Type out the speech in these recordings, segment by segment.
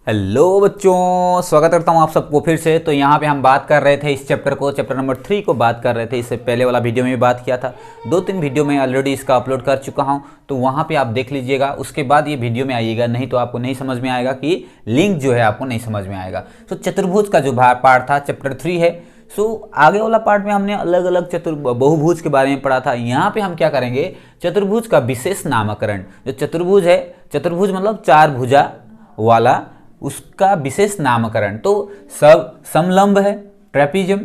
Hello बच्चों, स्वागत करता हूँ आप सबको फिर से। तो यहाँ पे हम बात कर रहे थे इस चैप्टर नंबर 3 को बात कर रहे थे। इससे पहले वाला वीडियो में भी बात किया था, 2-3 वीडियो में ऑलरेडी इसका अपलोड कर चुका हूँ, तो वहाँ पे आप देख लीजिएगा। उसके बाद ये वीडियो में आइएगा, नहीं तो आपको नहीं समझ में आएगा कि लिंक जो है आपको नहीं समझ में आएगा। तो चतुर्भुज का जो पार्ट था चैप्टर 3 है। आगे वाला पार्ट में हमने अलग अलग बहुभुज के बारे में पढ़ा था। यहाँ पे हम क्या करेंगे, चतुर्भुज का विशेष नामकरण। जो चतुर्भुज है, चतुर्भुज मतलब 4 भुजा वाला, उसका विशेष नामकरण। तो सब समलंब है, ट्रेपीजियम,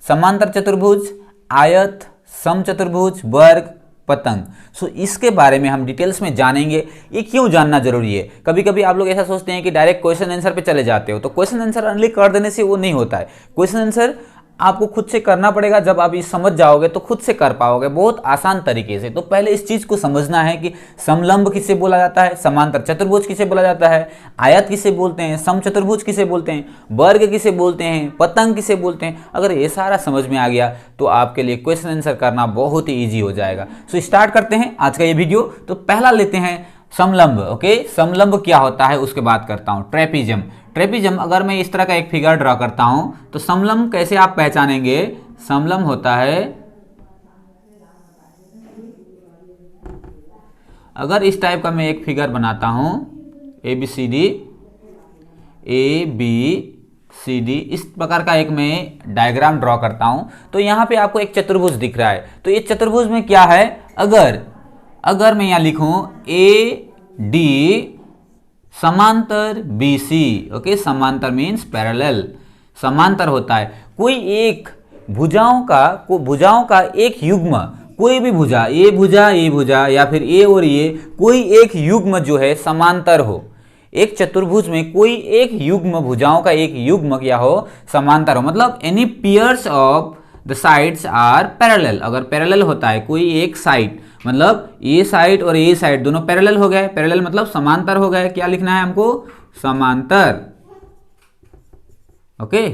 समांतर चतुर्भुज, आयत, समचतुर्भुज, वर्ग, पतंग। इसके बारे में हम डिटेल्स में जानेंगे। ये क्यों जानना जरूरी है? कभी कभी आप लोग ऐसा सोचते हैं कि डायरेक्ट क्वेश्चन आंसर पे चले जाते हो, तो क्वेश्चन आंसर ओनली कर देने से वो नहीं होता है। क्वेश्चन आंसर आपको खुद से करना पड़ेगा। जब आप ये समझ जाओगे तो खुद से कर पाओगे बहुत आसान तरीके से। तो पहले इस चीज को समझना है कि समलंब किसे बोला जाता है, समांतर चतुर्भुज किसे बोला जाता है, आयत किसे बोलते हैं, समचतुर्भुज किसे बोलते हैं, वर्ग किसे बोलते हैं, पतंग किसे बोलते हैं। अगर ये सारा समझ में आ गया तो आपके लिए क्वेश्चन आंसर करना बहुत ही ईजी हो जाएगा। स्टार्ट करते हैं आज का ये वीडियो। तो पहला लेते हैं समलंब। ओके, समलंब क्या होता है उसके बात करता हूं। ट्रेपीजियम, ट्रेपीजियम अगर मैं इस तरह का एक फिगर ड्रॉ करता हूं तो समलंब कैसे आप पहचानेंगे? समलंब होता है, अगर इस टाइप का मैं एक फिगर बनाता हूं, ए बी सी डी, इस प्रकार का एक मैं डायग्राम ड्रॉ करता हूं, तो यहां पे आपको एक चतुर्भुज दिख रहा है। तो ये चतुर्भुज में क्या है, अगर मैं यहां लिखूं ए डी समांतर बी सी। ओके, समांतर मीन्स पैरेलल, समांतर होता है कोई एक भुजाओं का एक युग्म, कोई भी भुजा, ये भुजा या फिर ये और ये, कोई एक युग्म जो है समांतर हो। एक चतुर्भुज में कोई एक युग्म, भुजाओं का एक युग्म क्या हो, समांतर हो। मतलब any pairs of the sides are parallel. अगर पैरेलल होता है कोई एक साइड, मतलब ये साइड और ये साइड दोनों पैरेलल हो गए। पैरेलल मतलब समांतर हो गए। क्या लिखना है हमको? समांतर। ओके,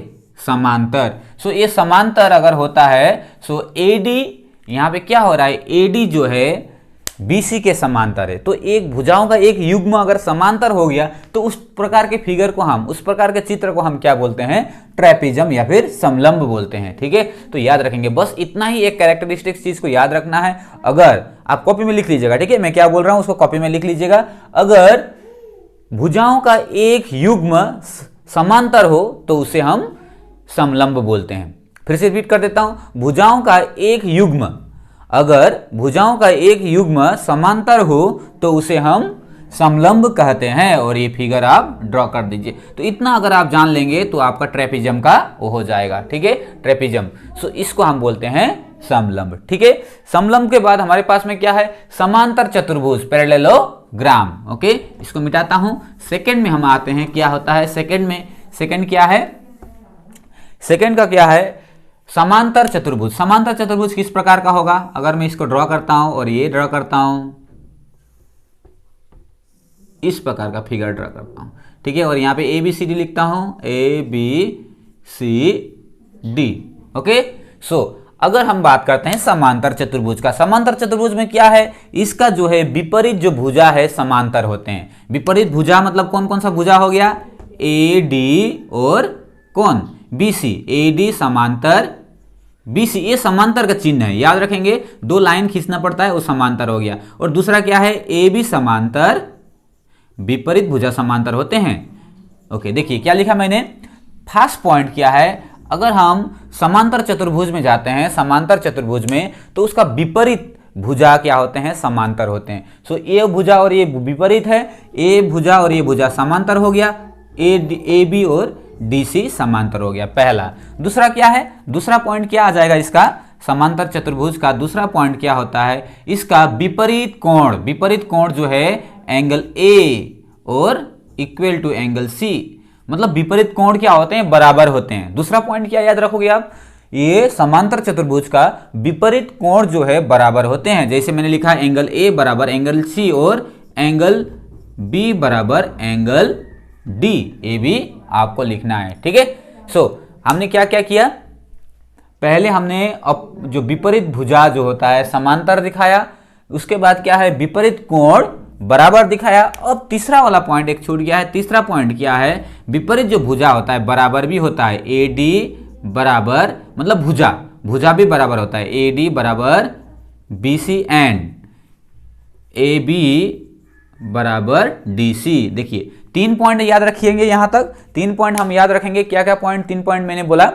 समांतर। ये समांतर अगर होता है, एडी, यहां पे क्या हो रहा है, एडी जो है बीसी के समांतर है। तो एक भुजाओं का एक युग्म अगर समांतर हो गया तो उस प्रकार के फिगर को हम, उस प्रकार के चित्र को हम क्या बोलते हैं? ट्रेपीजियम या फिर समलंब बोलते हैं। ठीक है, तो याद रखेंगे, बस इतना ही एक कैरेक्टरिस्टिक्स चीज को याद रखना है। अगर आप कॉपी में लिख लीजिएगा, ठीक है, मैं क्या बोल रहा हूं उसको कॉपी में लिख लीजिएगा। अगर भुजाओं का एक युग्म समांतर हो तो उसे हम समलंब बोलते हैं। फिर से रिपीट कर देता हूं, भुजाओं का एक युग्म, अगर भुजाओं का एक युग्म समांतर हो तो उसे हम समलंब कहते हैं। और ये फिगर आप ड्रॉ कर दीजिए। तो इतना अगर आप जान लेंगे तो आपका ट्रेपीजियम का वो हो जाएगा। ठीक है, ट्रेपीजियम। इसको हम बोलते हैं समलंब। ठीक है, समलंब के बाद हमारे पास में क्या है? समांतर चतुर्भुज, पैरेललोग्राम। ओके, इसको मिटाता हूं। सेकंड में हम आते हैं, क्या होता है सेकंड में? सेकंड क्या है? सेकंड का क्या है? समांतर चतुर्भुज। समांतर चतुर्भुज किस प्रकार का होगा? अगर मैं इसको ड्रॉ करता हूं और ये ड्रॉ करता हूं, इस प्रकार का फिगर ड्रॉ करता हूं, ठीक है, और यहां पे ए बी सी डी लिखता हूं, A B C D. Okay, अगर हम बात करते हैं समांतर चतुर्भुज का, समांतर चतुर्भुज में क्या है? इसका जो है विपरीत जो भुजा है समांतर होते हैं। विपरीत भुजा मतलब कौन कौन सा भुजा हो गया? ए डी और कौन? B C. ए डी समांतर बी सी, ये समांतर का चिन्ह है, याद रखेंगे। 2 लाइन खींचना पड़ता है, वो समांतर हो गया। और दूसरा क्या है? ए बी समांतर, विपरीत भुजा समांतर होते हैं। ओके, देखिए क्या लिखा मैंने। फर्स्ट पॉइंट क्या है? अगर हम समांतर चतुर्भुज में जाते हैं, समांतर चतुर्भुज में, तो उसका विपरीत भुजा क्या होते हैं? समांतर होते हैं। ये भुजा और ये विपरीत है, ए भुजा और ये भुजा समांतर हो गया, ए बी और डी सी समांतर हो गया, पहला। दूसरा क्या है? दूसरा पॉइंट क्या आ जाएगा इसका? समांतर चतुर्भुज का दूसरा पॉइंट क्या होता है? इसका विपरीत कोण। विपरीत कोण जो है एंगल ए और इक्वल टू एंगल सी। मतलब विपरीत कोण क्या होते हैं? बराबर होते हैं। दूसरा पॉइंट क्या याद रखोगे आप? ये समांतर चतुर्भुज का विपरीत कोण जो है बराबर होते हैं। जैसे मैंने लिखा एंगल ए बराबर एंगल सी और एंगल बी बराबर एंगल डी। ए भी आपको लिखना है। ठीक है, हमने क्या क्या किया? पहले हमने जो विपरीत भुजा जो होता है समांतर दिखाया, उसके बाद क्या है? विपरीत कोण बराबर दिखाया। अब तीसरा वाला पॉइंट एक छूट गया है। तीसरा पॉइंट क्या है, विपरीत जो भुजा होता है बराबर भी होता है। ए डी बराबर मतलब भुजा भी बराबर होता है। ए डी बराबर B C and A B बराबर डी सी। देखिए 3 पॉइंट याद रखिएंगे, यहां तक 3 पॉइंट हम याद रखेंगे। क्या क्या पॉइंट? 3 पॉइंट मैंने बोला,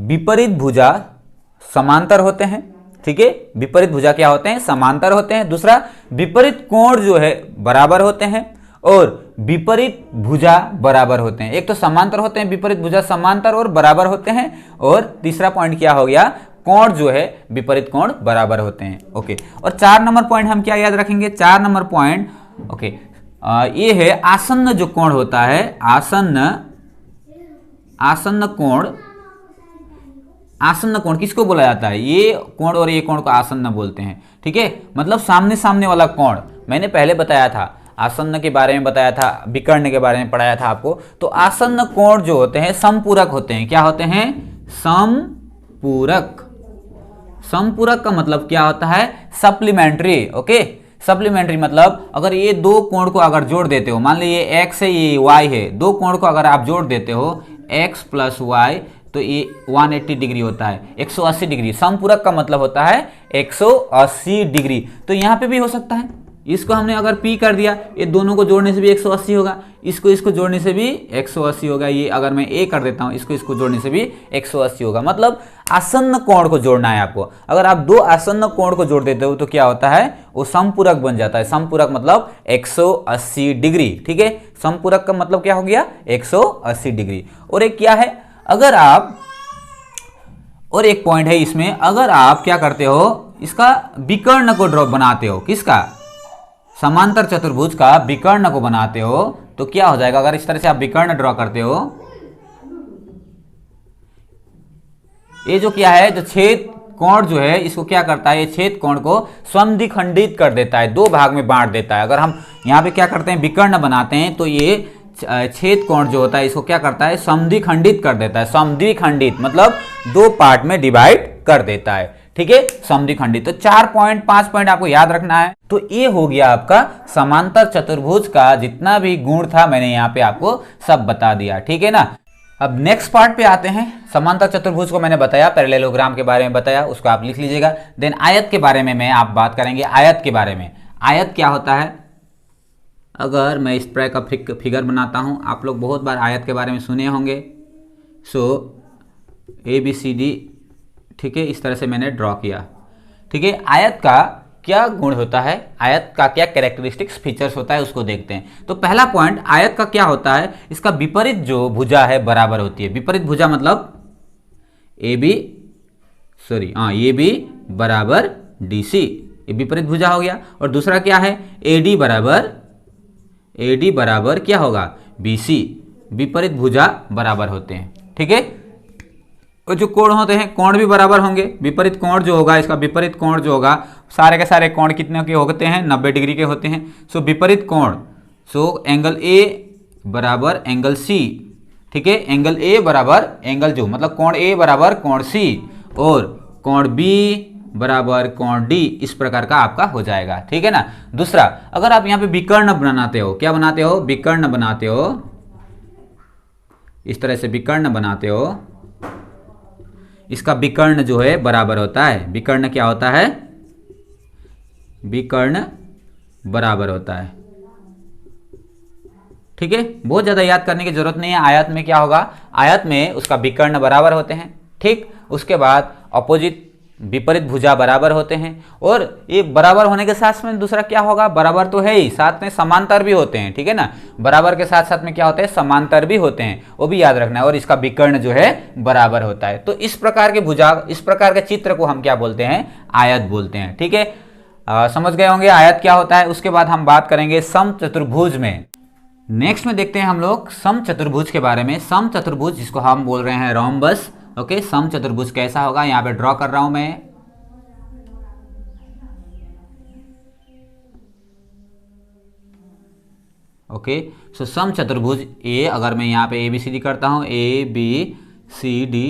विपरीत भुजा समांतर होते हैं, ठीक है। विपरीत भुजा क्या होते हैं? समांतर होते हैं। दूसरा, विपरीत कोण जो है बराबर होते हैं और विपरीत भुजा बराबर होते हैं। एक तो समांतर होते हैं, विपरीत भुजा समांतर और बराबर होते हैं। और तीसरा पॉइंट क्या हो गया, कोण जो है विपरीत कोण बराबर होते हैं। ओके, और 4 नंबर पॉइंट हम क्या याद रखेंगे? 4 नंबर पॉइंट ओके, ये है आसन्न जो कोण होता है, आसन्न कोण। आसन्न कोण किसको बोला जाता है? ये कोण और ये कोण को आसन्न बोलते हैं, ठीक है। मतलब सामने सामने वाला कोण। मैंने पहले बताया था, आसन्न के बारे में बताया था, विकर्ण के बारे में पढ़ाया था आपको। तो आसन्न कोण जो होते हैं समपूरक होते हैं। क्या होते हैं? समपूरक। समपूरक का मतलब क्या होता है? सप्लीमेंट्री। ओके, सप्लीमेंट्री मतलब अगर ये दो कोण को अगर जोड़ देते हो, मान लीजिए ये x है ये y है, दो कोण को अगर आप जोड़ देते हो x प्लस y तो ये 180 डिग्री होता है, 180 डिग्री। समपूरक का मतलब होता है 180 डिग्री। तो यहाँ पे भी हो सकता है, इसको हमने अगर p कर दिया, ये दोनों को जोड़ने से भी 180 होगा, इसको जोड़ने से भी 180 होगा। ये अगर मैं a कर देता हूँ, इसको जोड़ने से भी 180 होगा। मतलब आसन्न कोण को जोड़ना है आपको। अगर आप दो आसन्न कोण को जोड़ देते हो तो क्या होता है? वो समपूरक बन जाता है। समपूरक मतलब 180 डिग्री, ठीक है। समपूरक का मतलब क्या हो गया? 180 डिग्री। और एक क्या है, अगर आप, और एक पॉइंट है इसमें, अगर आप क्या करते हो, इसका विकर्ण को ड्रॉ बनाते हो, किसका? समांतर चतुर्भुज का विकर्ण को बनाते हो तो क्या हो जाएगा? अगर इस तरह से आप विकर्ण ड्रॉ करते हो, ये जो क्या है, जो छेद कोण जो है, इसको क्या करता है? ये छेद कोण को समद्विखंडित कर देता है, 2 भाग में बांट देता है। अगर हम यहाँ पे क्या करते हैं, विकर्ण बनाते हैं, तो ये छेद कोण जो होता है इसको क्या करता है? समद्विखंडित कर देता है। समद्विखंडित मतलब 2 पार्ट में डिवाइड कर देता है, ठीक है, समद्विखंडित। तो 4 पॉइंट 5 पॉइंट आपको याद रखना है। तो ये हो गया आपका समांतर चतुर्भुज का जितना भी गुण था, मैंने यहाँ पे आपको सब बता दिया, ठीक है ना। अब नेक्स्ट पार्ट पे आते हैं। समांतर चतुर्भुज को मैंने बताया, पैरेललोग्राम के बारे में बताया, उसको आप लिख लीजिएगा। देन आयत के बारे में मैं आप बात करेंगे। आयत के बारे में, आयत क्या होता है? अगर मैं इस तरह का फिगर बनाता हूँ, आप लोग बहुत बार आयत के बारे में सुने होंगे। सो ABCD, ठीक है, इस तरह से मैंने ड्रॉ किया, ठीक है। आयत का क्या गुण होता है, आयत का क्या कैरेक्टरिस्टिक्स फीचर्स होता है, उसको देखते हैं। तो पहला पॉइंट, आयत का क्या होता है? इसका विपरीत जो भुजा है बराबर होती है। विपरीत भुजा मतलब AB बराबर DC, ये विपरीत भुजा हो गया। और दूसरा क्या है? AD बराबर क्या होगा? BC, विपरीत भुजा बराबर होते हैं, ठीक है। और जो कोण होते हैं, कोण भी बराबर होंगे। विपरीत कोण जो होगा, इसका विपरीत कोण जो होगा, सारे के सारे कोण कितने के होते हैं? 90 डिग्री के होते हैं। सो विपरीत कोण, सो एंगल A बराबर एंगल C, ठीक है। एंगल A बराबर एंगल जो, मतलब कोण A बराबर कोण C और कोण B बराबर कोण D, इस प्रकार का आपका हो जाएगा, ठीक है ना। दूसरा, अगर आप यहाँ पे विकर्ण बनाते हो, क्या बनाते हो? विकर्ण बनाते हो, इस तरह से विकर्ण बनाते हो, इसका विकर्ण जो है बराबर होता है। विकर्ण क्या होता है? विकर्ण बराबर होता है, ठीक है। बहुत ज्यादा याद करने की जरूरत नहीं है। आयत में क्या होगा? आयत में उसका विकर्ण बराबर होते हैं, ठीक। उसके बाद अपोजिट विपरीत भुजा बराबर होते हैं। और ये बराबर होने के साथ में दूसरा क्या होगा? बराबर तो है ही, साथ में समांतर भी होते हैं, ठीक है ना। बराबर के साथ साथ में क्या होते हैं? समांतर भी होते हैं, वो भी याद रखना है। और इसका विकर्ण जो है बराबर होता है। तो इस प्रकार के भुजा, इस प्रकार के चित्र को हम क्या बोलते हैं? आयत बोलते हैं, ठीक है। समझ गए होंगे आयत क्या होता है। उसके बाद हम बात करेंगे समचतुर्भुज में। नेक्स्ट में देखते हैं हम लोग समचतुर्भुज के बारे में। समचतुर्भुज जिसको हम बोल रहे हैं रोम्बस, ओके। समचतुर्भुज कैसा होगा, यहां पे ड्रॉ कर रहा हूं मैं। ओके, सो समचतुर्भुज ए, अगर मैं यहां पे ABCD करता हूं, ABCD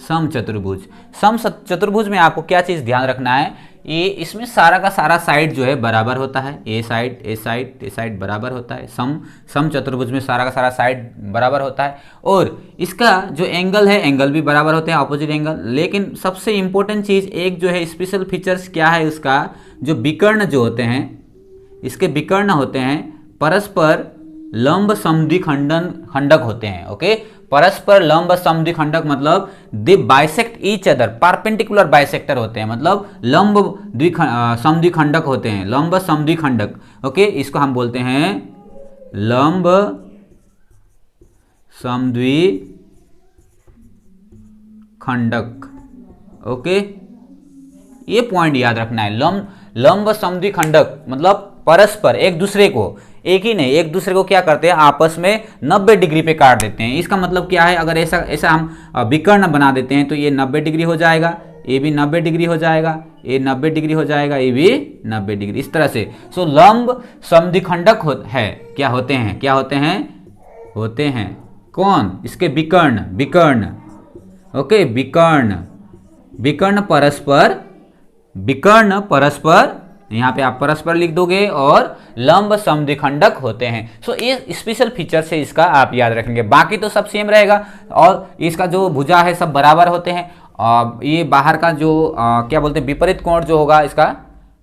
समचतुर्भुज। समचतुर्भुज में आपको क्या चीज ध्यान रखना है? ये इसमें सारा का सारा साइड जो है बराबर होता है, ए साइड बराबर होता है, सम चतुर्भुज में सारा का सारा साइड बराबर होता है, और इसका जो एंगल है एंगल भी बराबर होते हैं, ऑपोजिट एंगल। लेकिन सबसे इंपॉर्टेंट चीज़ एक जो है स्पेशल फीचर्स क्या है उसका, जो विकर्ण जो होते हैं, इसके विकर्ण होते हैं परस्पर लंब समद्विखंडक होते हैं। ओके, परस्पर लंब समद्विखंडक मतलब they bisect each other, perpendicular bisector होते हैं, मतलब लंब समद्विखंडक होते हैं, लंब समद्विखंडक। ओके, इसको हम बोलते हैं लंब समद्विखंडक। ओके, ये पॉइंट याद रखना है, लंब समद्विखंडक मतलब परस्पर एक दूसरे को, एक ही नहीं, एक दूसरे को क्या करते हैं आपस में 90 डिग्री पे काट देते हैं। इसका मतलब क्या है, अगर ऐसा हम विकर्ण बना देते हैं तो ये 90 डिग्री हो जाएगा, ये भी 90 डिग्री हो जाएगा, ये 90 डिग्री हो जाएगा, ये भी 90 डिग्री, इस तरह से। सो लंब समद्विखंडक है, क्या होते हैं कौन, इसके विकर्ण। ओके, विकर्ण परस्पर, यहाँ पे आप परस्पर लिख दोगे, और लंब समद्विखंडक होते हैं। सो ये स्पेशल फीचर से इसका आप याद रखेंगे, बाकी तो सब सेम रहेगा, और इसका जो भुजा है सब बराबर होते हैं। ये बाहर का जो क्या बोलते हैं विपरीत कोण जो होगा इसका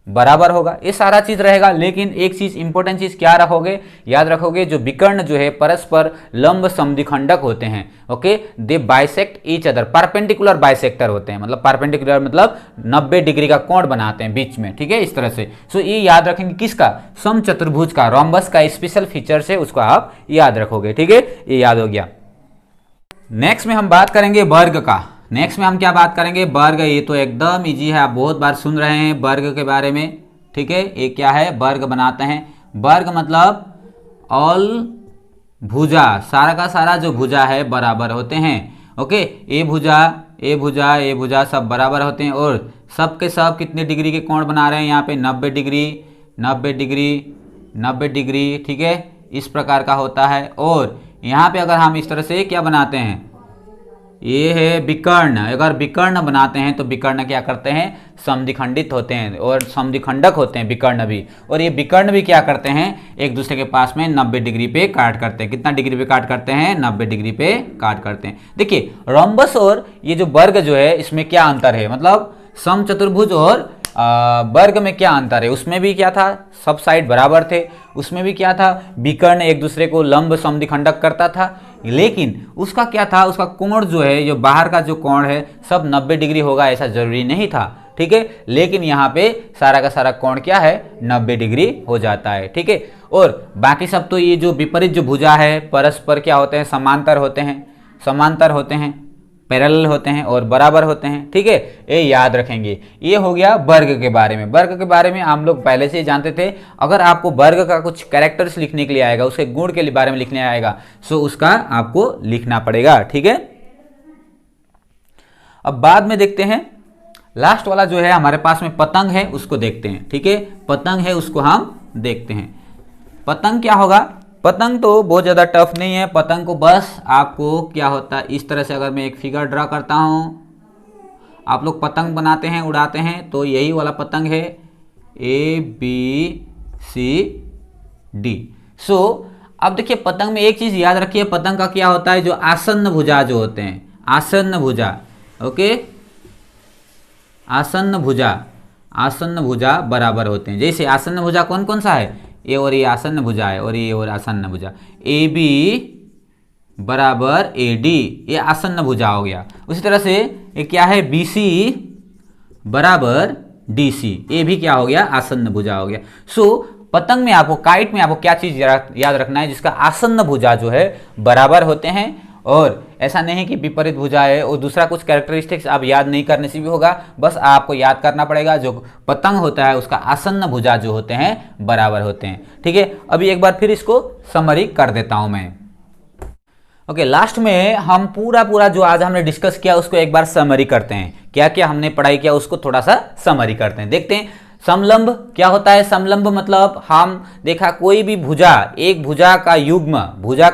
बराबर होगा, ये सारा चीज रहेगा। लेकिन एक चीज इंपॉर्टेंट चीज क्या रखोगे, याद रखोगे, जो विकर्ण जो है परस्पर लंब समद्विखंडक होते हैं। Okay, they bisect each other, perpendicular bisector होते हैं, मतलब परपेंडिकुलर मतलब 90 डिग्री का कोण बनाते हैं बीच में। ठीक है, इस तरह से। सो ये याद रखेंगे किसका, समचतुर्भुज का, रोम्बस का स्पेशल फीचर से उसको आप याद रखोगे। ठीक है, ये याद हो गया। नेक्स्ट में हम बात करेंगे वर्ग का। नेक्स्ट में हम क्या बात करेंगे, वर्ग। ये तो एकदम इजी है, आप बहुत बार सुन रहे हैं वर्ग के बारे में। ठीक है, ये क्या है, वर्ग बनाते हैं। वर्ग मतलब ऑल भुजा, सारा का सारा जो भुजा है बराबर होते हैं। ओके, ये भुजा सब बराबर होते हैं, और सब के सब कितने डिग्री के कोण बना रहे हैं, यहाँ पे 90 डिग्री। ठीक है, इस प्रकार का होता है। और यहाँ पे अगर हम इस तरह से क्या बनाते हैं, ये है विकर्ण, अगर विकर्ण बनाते हैं तो विकर्ण क्या करते हैं, समद्विखंडित होते हैं और समद्विखंडक होते हैं विकर्ण भी। और ये विकर्ण भी क्या करते हैं, एक दूसरे के पास में 90 डिग्री पे काट करते हैं। कितना डिग्री पे काट करते हैं, 90 डिग्री पे काट करते हैं। देखिए, रोम्बस और ये जो वर्ग जो है इसमें क्या अंतर है, मतलब समचतुर्भुज और वर्ग में क्या अंतर है। उसमें भी क्या था, सब साइड बराबर थे, उसमें भी क्या था, विकर्ण एक दूसरे को लंब समद्विखंडक करता था। लेकिन उसका क्या था, उसका कोण जो है, जो बाहर का जो कोण है सब 90 डिग्री होगा ऐसा जरूरी नहीं था। ठीक है, लेकिन यहाँ पे सारा का सारा कोण क्या है, 90 डिग्री हो जाता है। ठीक है, और बाकी सब तो ये जो विपरीत जो भुजा है परस्पर क्या होते हैं, समांतर होते हैं, पैरेलल होते हैं और बराबर होते हैं। ठीक है, ये याद रखेंगे। ये हो गया वर्ग के बारे में। वर्ग के बारे में हम लोग पहले से ही जानते थे। अगर आपको वर्ग का कुछ कैरेक्टर्स लिखने के लिए आएगा, उसके गुण के बारे में लिखने आएगा, सो उसका आपको लिखना पड़ेगा। ठीक है, अब बाद में देखते हैं, लास्ट वाला जो है हमारे पास में पतंग है, उसको देखते हैं। ठीक है, पतंग है, उसको हम देखते हैं। पतंग क्या होगा, पतंग तो बहुत ज़्यादा टफ नहीं है। पतंग को बस आपको क्या होता है, इस तरह से अगर मैं एक फिगर ड्रा करता हूँ, आप लोग पतंग बनाते हैं, उड़ाते हैं, तो यही वाला पतंग है, ABCD। सो अब देखिए, पतंग में एक चीज़ याद रखिए, पतंग का क्या होता है, जो आसन्न भुजा जो होते हैं, आसन्न भुजा। ओके, आसन्न भुजा बराबर होते हैं। जैसे आसन्न भुजा कौन कौन सा है, ये और ये आसन्न भुजा है, और ये और आसन्न भुजा। AB बराबर AD, ये आसन्न भुजा हो गया। उसी तरह से ये क्या है, BC बराबर DC, ये भी क्या हो गया, आसन्न भुजा हो गया। सो पतंग में आपको, काइट में आपको क्या चीज याद रखना है, जिसका आसन्न भुजा जो है बराबर होते हैं। और ऐसा नहीं कि विपरीत भुजा है और दूसरा कुछ कैरेक्टरिस्टिक्स आप याद नहीं करने से भी होगा, बस आपको याद करना पड़ेगा, जो पतंग होता है उसका आसन्न भुजा जो होते हैं बराबर होते हैं। ठीक है, अभी एक बार फिर इसको समरी कर देता हूं मैं। ओके, लास्ट में हम पूरा जो आज हमने डिस्कस किया उसको एक बार समरी करते हैं। क्या क्या हमने पढ़ाई किया उसको थोड़ा सा समरी करते हैं, देखते हैं। समलंब क्या होता है, समलंब मतलब हम देखा कोई भी भुजा, एक भुजा का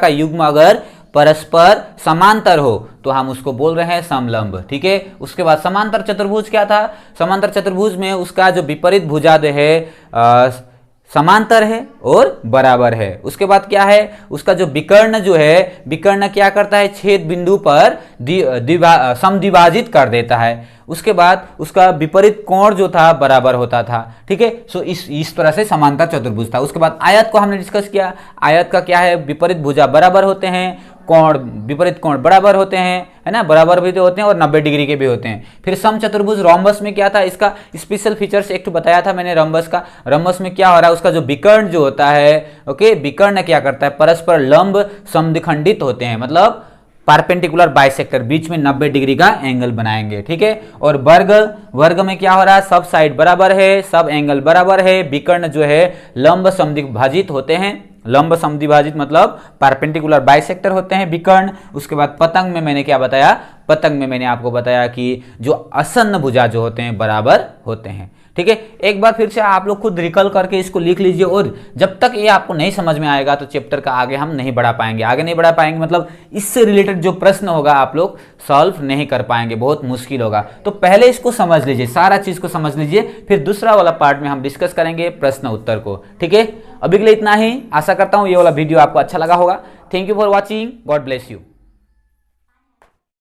युग्म अगर परस्पर समांतर हो तो हम उसको बोल रहे हैं समलंब। ठीक है, उसके बाद समांतर चतुर्भुज क्या था? समांतर चतुर्भुज में उसका जो विपरीत भुजादेय है समांतर है और बराबर है। उसके बाद क्या है? उसका जो विकर्ण जो है, विकर्ण क्या करता है? छेद बिंदु पर समद्विभाजित कर देता है। उसके बाद उसका विपरीत कोण जो था बराबर होता था। ठीक है, सो इस तरह से समांतर चतुर्भुज था। उसके बाद आयत को हमने डिस्कस किया। आयत का क्या है? विपरीत भुजा बराबर होते हैं, कोण विपरीत कोण बराबर होते हैं, है ना, बराबर भी तो होते हैं और 90 डिग्री के भी होते हैं। फिर समचतुर्भुज रोम्बस में क्या था? इसका स्पेशल फीचर्स एक तो बताया था मैंने रोम्बस का। रोम्बस में क्या हो रहा है? उसका जो विकर्ण जो होता है, ओके, विकर्ण क्या करता है? परस्पर लंब समद्विखंडित होते हैं, मतलब परपेंडिकुलर बाइसेक्टर, बीच में 90 डिग्री का एंगल बनाएंगे। ठीक है, और वर्ग में क्या हो रहा है? सब साइड बराबर है, सब एंगल बराबर है, विकर्ण जो है लंब समद्विभाजित होते हैं। लंब समद्विभाजित मतलब परपेंडिकुलर बाइसेक्टर होते हैं विकर्ण। उसके बाद पतंग में मैंने क्या बताया? पतंग में मैंने आपको बताया कि जो आसन्न भुजा जो होते हैं बराबर होते हैं। ठीक है, एक बार फिर से आप लोग खुद रिकॉल करके इसको लिख लीजिए, और जब तक ये आपको नहीं समझ में आएगा तो चैप्टर का आगे हम नहीं बढ़ा पाएंगे। आगे नहीं बढ़ा पाएंगे मतलब इससे रिलेटेड जो प्रश्न होगा आप लोग सॉल्व नहीं कर पाएंगे, बहुत मुश्किल होगा। तो पहले इसको समझ लीजिए, सारा चीज को समझ लीजिए, फिर दूसरा वाला पार्ट में हम डिस्कस करेंगे प्रश्न उत्तर को। ठीक है, अभी के लिए इतना ही। आशा करता हूं ये वाला वीडियो आपको अच्छा लगा होगा। Thank you for watching, God bless you.